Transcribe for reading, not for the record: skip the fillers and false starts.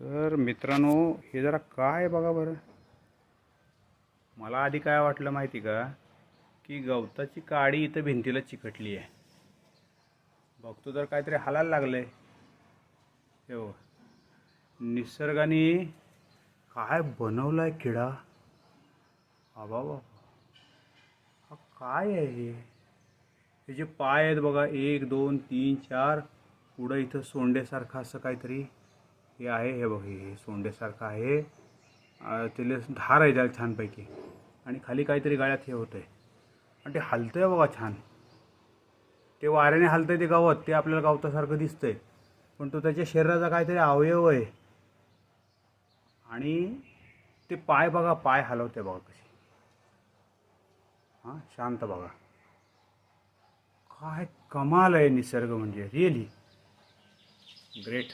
तर मित्रांनो, हे जरा काय बघा बरं. मला आधी काय वाटलं माहिती का, की गवताची काडी इथं भिंतीला चिकटली आहे. बघतो तर काहीतरी हालायला लागलंय. हो, निसर्गाने काय बनवलाय किडा. बाबा, हा काय आहे हे. हे जे पाय आहेत बघा, 1 2 3 4, पुढं इथं सोंडेसारखं असं काहीतरी हे आहे. हे बघ, हे सोंडेसारखं आहे. त्याला धार आहे त्याला छानपैकी, आणि खाली काहीतरी गाळ्यात हे होतं आहे, आणि ते हलतंय बघा छान. ते वाऱ्याने हलतंय ते गवत, ते आपल्याला गवतासारखं दिसतंय, पण तो त्याच्या शरीराचा काहीतरी अवयव आहे. आणि ते पाय बघा, पाय हलवते बघा कसे. हां, शांत बघा. काय कमाल आहे निसर्ग, म्हणजे रिअली ग्रेट.